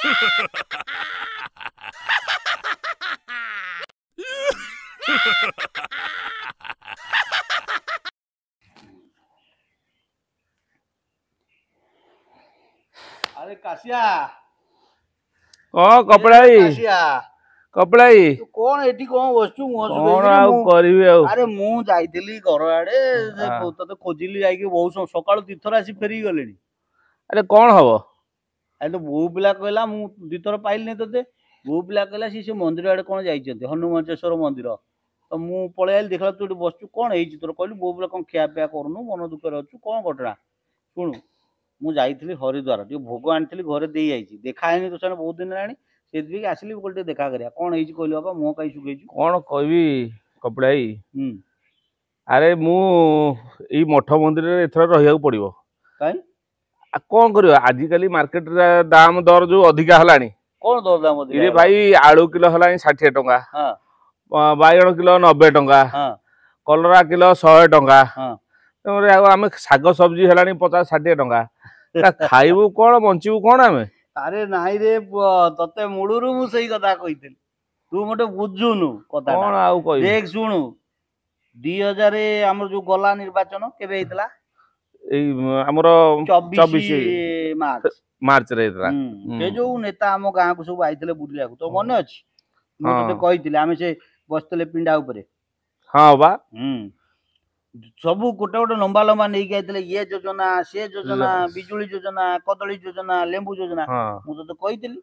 अरे काशिया कपड़ाई काशिया कपड़ाई तू कौन एठी कौन बसचु कौन आउ करिवे आउ अरे मु जाइतिली घर आड़े तते खोजिली जाइके बहुत सकाळु तीथर आसी फेरी गलेनी। अरे कौन हबो अरे तो बो पिला कहला मु दीथर पाइलनी तते बो पिला कहला से मंदिर आड़े कौन जाइछन्ते हनुमानचेश्वर मंदिर तो मु पळे आइल देखला तू एठी बसचु कौन हेइछि तोर कहली बो पिला कौन खिया पिया करनु मन दुख रे अछु कौन घटना सुनु मु जाइतिली हरिद्वार टी भोग आनिथिली घरे देई आइछि देखा हेनी तो सने बहुत दिन रानी सेदबी आसिली बोलते देखा करिया कौन हेइछि कहली बाबा मो काई सुगेछु कौन कहबी कपड़ाई अरे मु ई मठ मंदिर रे एथर रहिया पड़िबो काई आ कौन करियो आजिकली मार्केट रे दाम दर जो अधिका हलानी कौन दर दाम अधिका इरे भाई आलू किलो हलानी 60 टंका हां बाइगण किलो 90 टंका हां कलरा किलो 100 टंका हां तमरे आमे साग सब्जी हलानी 50 60 टंका खाइबू कौन बंचिबू कौन आमे अरे नाई रे तते मुडुरु मु सही कथा कहितली तू मटे बुझुनु कथा कौन आउ कहि देख सुनु 2000 हमर जो गला निर्वाचन केबे हेतला ए हमर 24 मार्च रे हेतला ए जो नेता हम गां को सब आइतले बुलिया को तो मन अछि मु तते कहितले आमे से बसतले पिंडा ऊपर हां बा सब गोटे गोटे लंबा लंबा नहीं गए ये योजना से योजना बिजुली योजना कदली योजना लेंबू योजना मु तो कही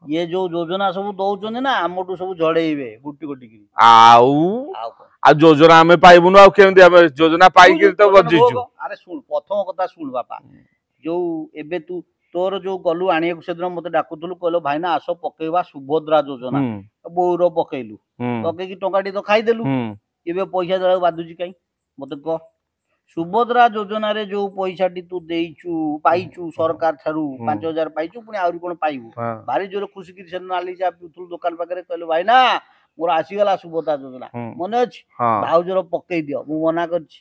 ये जो योजना सब दौरान ना आमठू सब झड़ेबे गुटी गुटी की आ योजना हमें पाइबुनु आ केमती हमें योजना पाई के तो बजिछु अरे सुन प्रथम कथा सुन बापा जो एबे तू तोर जो गलु आनिया को सेदिन मते डाकुतलु कहलो भाईना आसो पकेबा सुभद्रा योजना बोउरो पकेलु पके की टंकाटी तो खाई देलु एबे पैसा देला बादुजी काई मते कह सुभद्रा योजना रे जो पैसा टी तू देइछु पाइछु सरकार थारु 5000 पाइछु पुनी आउरी कोन पाइबु भारी जोर खुशी की सेन नाली जा पिथुल दुकान पाकरे कहलो भाई ना मोर आसी गला सुभद्रा योजना मने अछि भाउ जोर पक्कै दियो मु मना करछि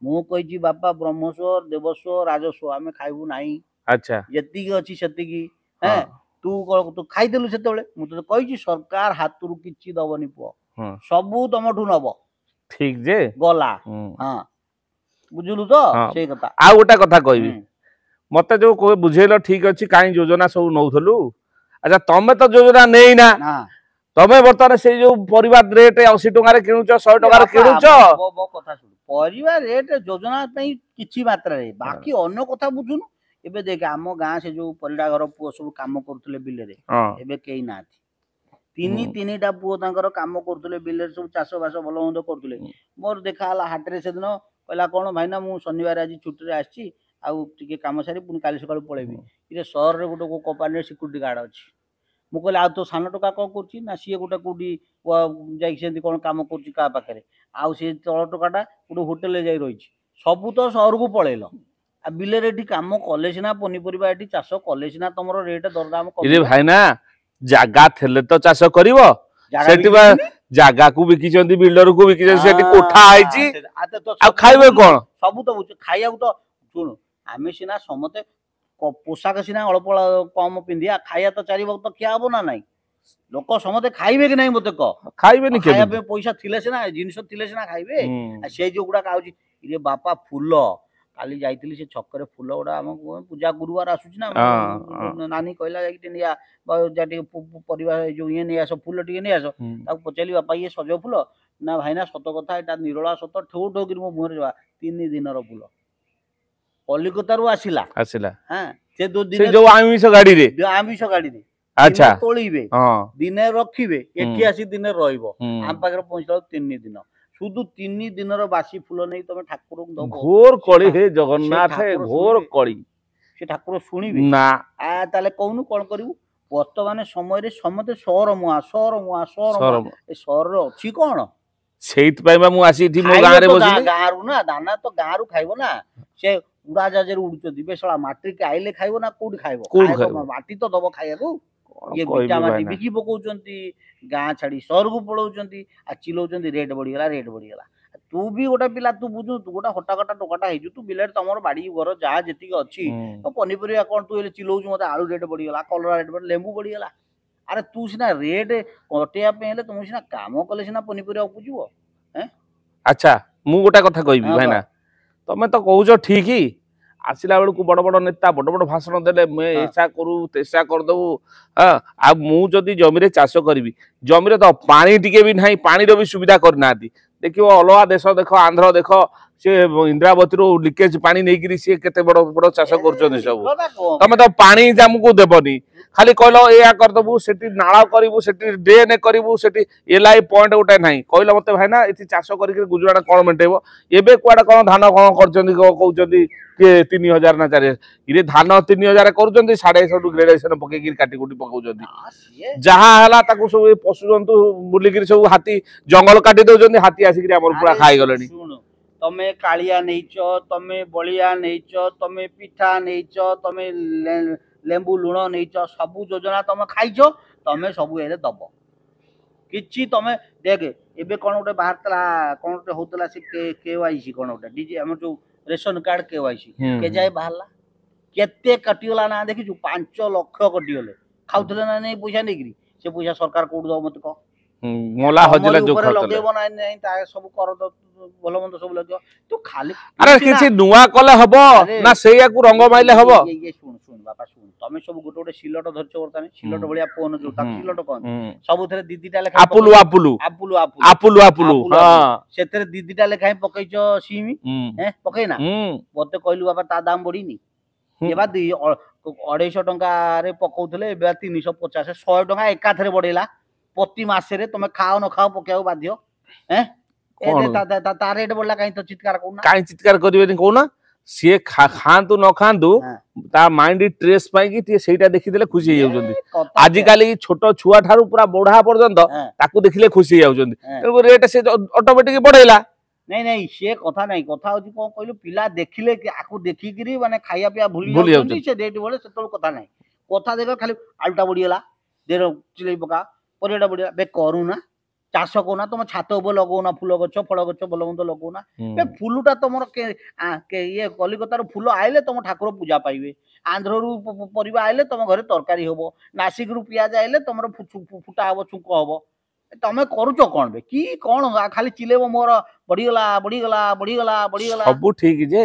मु कहिछि बापा ब्रह्मस्वर देवस्वर राजस्व हमें खाइबु नाही अच्छा जति की अछि सति की हैं तू खाई देलु सेतेबेले मु तो कहिछि सरकार हातुरु किछि दबनी पो सबु तमठु नबो ठीक जे गला हां बुझलु तो से कथा आ गोटा कथा कहबी मते जो कोइ बुझेलो ठीक अछि काई योजना सब नौथलु अच्छा तमे तो योजना नेई ना तमे बर्तन से जो परिवार रेट 80 टका रे किनुछ 100 टका रे किनुछ बो कथा सुन परिवार रेट योजना पई किछि मात्रा रे बाकी अन्य कथा बुझुनु एबे देख हम गां से जो परिडा घर पुओ सब काम करथले बिले रे एबे केई नाथि तीनीटा पुओ तांकर काम करथले बिले सब चाष बास भलो होंद करथले मोर देखा हला हाट रे से दिन कहला कोन भाईना मु शनिवार आज छुट्टी रे आछि आउ टिके काम सारी पुनी काली सकाळ पळेबी इरे शहर रे गोटे को कंपनी रे सिक्युरिटी गार्ड अछि मु कहले आ तो सान टका कोन करछि ना सिए गोटे कोडी जाई सेंती कोन काम करछि का पाखरे आउ से तळ टकाटा गोटे होटल ले जाई रहिछि सब तो शहर को पळेलो आ बिले रे एठी काम कले सिना पनी परिबा एठी चाष कले सिना तमरो रेट दरदाम कम इरे भाईना जागा थेले तो चाष करिवो सेठी बा जागा को बिकिचंदी बिल्डर को बिकिचंदी सेठी कोठा आइची आ खाइबे कोन सब तो खाइया तो सुन आमे सिना समते पोशाक सिना अल्प कम पिंदिया खाइया तो चारि वक्त खिया हबो ना नाही लोक समते खाइबे कि नाही मते क खाइबे नि खाइया पे पैसा थिले सिना जिंस थिले सिना खाइबे आ से जो गुडा काउची रे बापा फूल काली जाइतिली से छक्कर फूल गुडा हम पूजा गुरुवार आसुची ना नानी कहला जाई निया जाटी परिवार जो ये नै आसो फूल टिके नै आसो ताको पचली बापा ये सजो फूल ना भाईना सत कथा एटा निरोला सत ठो ठो कि मो मुहर जवा 3 दिन रो फूल कलिकता रु आसिला हां से 2 दिन से जो आमिष गाड़ी रे अच्छा तोळीबे दिने रखिबे एठी आसी दिने रहइबो हम पाकर पहुंचलो 3 दिन शुद्ध 3 दिन रो बासी फूल नै तमे ठाकुर को दबो घोर कळी हे जगन्नाथ हे घोर कळी से ठाकुर सुनिबे ना आ ताले कहनु कोन करिवु वर्तमान समय रे समते शहर मुआ ए शहर रो अछि कोन सेइत पाइबा मु आसी थी मो गां रे बसिली गां रु ना दाना तो गां रु खाइबो ना से उड़ा जाजे उड़चती बेसला माटी के आइले खाइबो ना कोड खाइबो माटी तो दबो खाइया को ये बिटा माटी बिकी पकोचंती गां छाड़ी शहर को पळौचंती आ चिलौचंती रेट बढ़ी गला तू भी गोटे पिला तू बुझु तू गोटे हटाकटा टोकाटा हेजु तू बिलर तमर बाड़ी घर जहाँ जी अच्छी तो पनीपरिया कौन तू चिल्लाऊँ मत आलू रेट बढ़ीगला कलरा रेट बढ़ लेंबू बढ़ीगला अरे तू सीना रेट कटेगा तुम सीना काम कले सीना पनीपरिया उपजुव। अच्छा मु गोटा कथा कहबी भाईना तमे तो कहूछ ठीक ही आसिला बेलू बड़ बड़ नेता बड़ बड़ भाषण देले मैं ऐसा करू तेसा कर दबू आ मु जदी जमीरे चाष करी जमीरे तो पानी टिके भी नहीं पानी रो भी सुविधा करना देखियो अलगा देश देख आंध्र देख से इंद्रावती रो लीकेज पानी नहीं गिरी से केते बड़ बड़ चाष करछन सब तमे तो पानी हमको देबनी खाली कहलो या कर दबू सेठी नाला करिवु सेठी ड्रेन करिवु सेठी एलआई पॉइंट गोटे नाही कहलो मते भाई ना एथि चाष करिके गुजरात कोन मेंटेबो एबे कुआडा कोन धान कोन करछन कहउछन के 3000 ना 4000 इरे धान 3000 करूछन 650 ग्रेडेशन पकेकी काटी कुटी पकाउछन जहा हला ताको सब पशु जंतु बुलिगिरी सब हाथी जंगल काटी दउछन हाथी आसिकरी हमर पूरा खाई गलेनी। तमे कालिया नैच तमे बलिया नैच तमे पिठा नैच तमे लेंबू लुण नैच सबू योजना तमे खाइछ तमे सबू एरे दब किछि तमे देख एबे कोन गोटे बाहरतला कोन गोटे होतला से केवाईसी कोन गोटे डीजे हमर जो रेशन कार्ड केवाईसी के जाय बाहरला केते कटियोला ना देखि जो 5 लाख कटियोले खाउतले ना नै पैसा नेगिरी से पैसा सरकार कोड दो मत को मोला हजला जो खतले लगेबो ना नै ता सब कर दो भलो मंद सब लगे तो खाली अरे किछि नुवा कले हबो ना सेया को रंग माइले हबो ये सुन सुन बापा सुन तमे सब गोटे गोटे सिलट धरछ वर्तमान सिलट भलिया फोन जो ता सिलट कोन सब थरे दीदीटा लेखा आपुलु आपुलु आपुलु आपुलु आपुलु हां सेतरे दीदीटा लेखा पकैछ सीमी हैं पकैना मते कहलु बापा ता दाम बढ़ीनी ये बा 250 टंका रे पकौथले एबा 350 100 टंका एका थरे बढ़ेला प्रति मासे रे तमे खाओ न खाओ पकेओ बाध्य हैं ए ता रेट बढ़ला काई तो चित्कार कोना काई चित्कार करिवेनी कोना से खांतु न खांतु ता माइंड ट्रेस पाई कि ती सेटा देखि देले खुशी हो जाउछन आजि काली छोटो छुआ ठारू पूरा बढा पर्यंत ताकू देखिले खुशी हो जाउछन रेट से ऑटोमेटिक बढ़ेला नहीं नहीं से कथा नहीं कथा होची कोन कहलु पिला देखिले कि आकू देखि गिरी माने खाइया पिया भूली जाउछन से रेट बोले से तो कथा नहीं कथा देखो खाली आलटा बढ़ियला देर चिलै पका परियाटा बढ़िया बे करू ना चाष कोना तुम छात उपर लगौना फूल गछ फल गछ भल मंद लगौना बे फूलटा तुम ये कलिकतार फूल आइले तुम ठाकुर पूजा पाइबे आंध्र रु परिबा आइले तुम घरे तरकारी हबो नासिक रु पियाज आइले तुम फुटा हबो छुंक हबो तमे करूचो कोन बे की कोन खाली चिलेबो मोर बढ़ीगला बढ़ीगला बढ़ीगला बढ़ीगला सब ठीक जे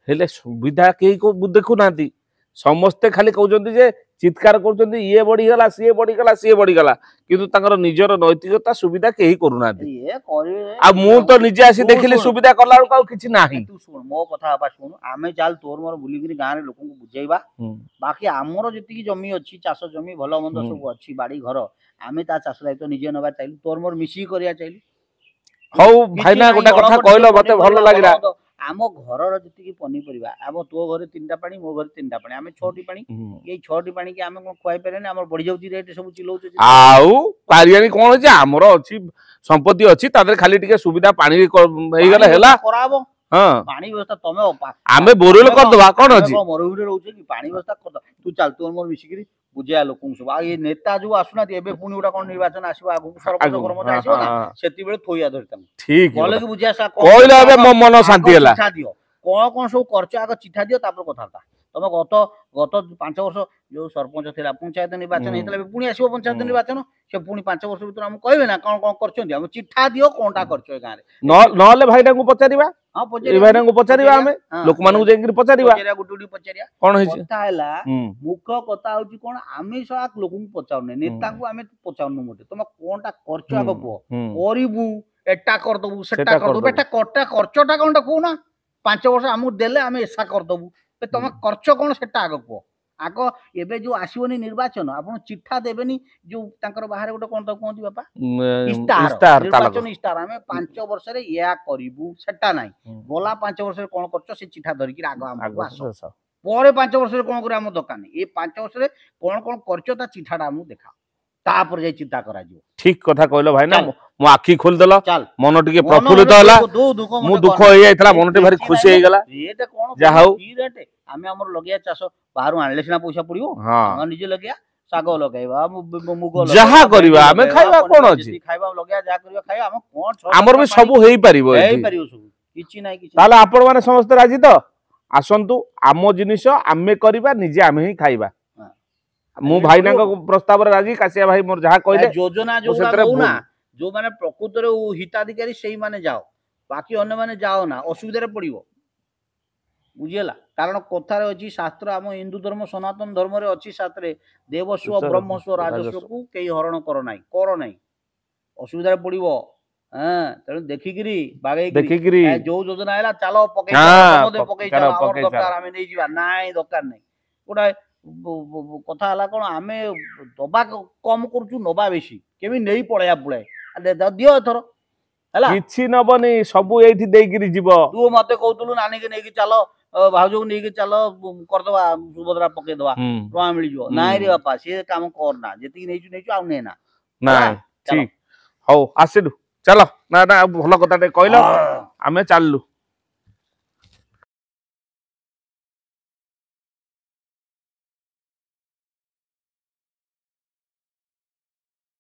हेले सुविधा के को देखु नांती समस्ते खाली कहउचंती जे चित्कार करछंती ये बढ़ीगला सी बढ़ीगला किंतु तांकर निजर नैतिकता सुविधा केही करूना ये करे आ मु तो निजे आसी देखिले सुविधा करला का किछि नाही तू सुन मो कथा बा सुन आमे चाल तोर मोर बुलीगिरी गां रे लोकन को बुझाइबा बाकी हमरो जति जमी अछि चाष जमी भलो मंद सब अछि बाड़ी घर आमे ता चाष दायित्व निजे नबा चाइलु तोर मोर मिसी करिया चाइलु हौ भाईना गोटा कथा कहलो मते भलो लागिला आम घर जी पनीपरिया आम तो घर 3टा पानी मो घर 3टा पानी आम 6टी पानी ये 6टी पानी की आम कोन खुआई पारे आम बढ़ी जाउची रेट सब चिल्लाउची आउ पारियानी कोन जे हमरो अछि संपत्ति अछि तादर खाली टिके सुविधा पानी हेई गला हेला कराबो हां पानी व्यवस्था तमे आमे बोरवेल कर दबा कोन अछि मरुभूमि रहउछ कि पानी व्यवस्था कर तू चल तोर मोर मिसिकरी बुझिया लोकन सब आ ये नेता जो आसुना एबे पुनी उडा कोन निर्वाचन आसीबो आगु सरपंच कर्मचारी आसीबो ना सेति बेले थोइया धरतम ठीक बोले कि बुझिया सा कहले एबे मन शांति हला चिठा दियो कोन सब खर्च आग चिठा दियो तापर कथाता तमे गत 5 वर्ष जो सरपंच थिला पंचायत निर्वाचन हेतले पुनी आसीबो पंचायत निर्वाचन से पुनी 5 वर्ष भीतर हम कहबे ना कोन कोन करछन हम चिठा दियो कोनटा करछो गां रे नले भाईटा को पचारिबा हां पचारि भाईटा को पचारिबा हमें लोक मानु जेंगिर पचारिबा पचारिया गुटुडी पचारिया कोन होइछ कथा हला मुख्य कथा होची कोन आमे सक लोक को पचाउने नेता को आमे पचाउनु मोटे तमे कोनटा करछो आगो को करिबु एटा कर दबु सेटा कर दबु बेटा कोटा खर्चटा कोनटा कोना 5 वर्ष हमु देले आमे ऐसा कर दबु पे तमे खर्च कोन सेटा आगो को आगो एबे जो आसीबनी निर्वाचन आपण चिठा देबेनी जो तांकर बाहर गोटे कोन त कोंती बापा इस्तार निर्वाचन इस्तार हमें 5 वर्ष रे या करिबु सेटा नाही बोला 5 वर्ष रे कोन करछ से चिठा धरि कि आगो हम आसो परे 5 वर्ष रे कोन करे हम दुकान ए 5 वर्ष रे कोन कोन करछ ता चिठाडा हम देखा तापर जे चिंता करा जो ठीक कथा कहलो भाई ना मो आखी खोल देला मन टिके प्रफुल्लित होला मु दुख होई जायतला मन टे भारी खुशी होई गेला रेट कोन जा हाउ की रेट आमे हमर लगिया चाष बाहरु आनले सिना पैसा पड़ियो हम निजे लगिया ଶାଗ ଲଗେଇବା ମୁଗ ଯାହା କରିବା ଆମେ ଖାଇବା କଣ ଅଛି ଖାଇବା ଲଗେଇବା ଯାହା କରିବା ଖାଇବା ଆମେ କଣ ଆମର ବି ସବୁ ହେଇପାରିବ ହେଇପାରିବ ସବୁ କିଛି ନାହିଁ କିଛି ତାହେଲେ ଆପଣ ମାନେ ସମସ୍ତେ ରାଜି ତ ଆସନ୍ତୁ ଆମ ଜିନିଷ ଆମେ କରିବା ନିଜେ ଆମେ ହିଁ ଖାଇବା ମୁଁ ଭାଇନାଙ୍କ ପ୍ରସ୍ତାବରେ ରାଜି କାଶିଆ ଭାଇ ମୋର ଯାହା କହିଲେ ଯୋଜନା ଯୋଉମାନେ ପ୍ରକୃତରେ ହିତାଧିକାରୀ ସେଇମାନେ ଯାଅ ବାକି ଅନ୍ୟମାନେ ଯାଅ ନା ଅସୁବିଧାରେ ପଡିବ ବୁଝିହେଲା କାରଣ କଥାରେ ଅଛି ଶାସ୍ତ୍ର ଆମ ହିନ୍ଦୁ ଧର୍ମ ସନାତନ ଧର୍ମରେ ଅଛି ଶାସ୍ତ୍ରରେ ଦେବସ୍ୱ ବ୍ରହ୍ମସ୍ୱ ରାଜସ୍ୱକୁ କେହି ହରଣ କର ନାହିଁ ଅସୁବିଧାରେ ପଡିବ ତେଣୁ ଦେଖିକିରି ବାଗେଇକିରି ଯୋଉ ଯୋଜନା ହେଲା ଚାଲ ପକେଇ ଦରକାର ଆମେ ନେଇଯିବା ନାଇଁ ଦରକାର ନାହିଁ ଗୋଟା କଥା ହେଲା କଣ ଆମେ ଦବା କମ କରୁଛୁ ନବା ବେଶୀ କେମିତି ନେଇ ପଳେଇବା ପୁଳାଏ ଦିଅ ଏଥର ହେଲା କିଛି ନବନି ସବୁ ଏଇଠି ଦେଇକିରି ଯିବ ତୁ ମତେ କହୁଥିଲୁ ନାନୀକି ନେଇକି ଚାଲ ଭାଉଜକୁ ନେଇକି ଚାଲ କରିଦବା ସୁଭଦ୍ରା ପକେଇଦବା ଟଙ୍କା ମିଳିଯିବ ନାଇଁ ରେ ବାପା ସିଏ କାମ କରନା ଯେତିକି ନେଇଛୁ ଆଉ ନେନା ନାଇଁ ଠିକ ହଉ ଆସିଲୁ ଚାଲ ନା ଭଲ କଥା ଟିକେ କହିଲ ଆମେ ଚାଲିଲୁ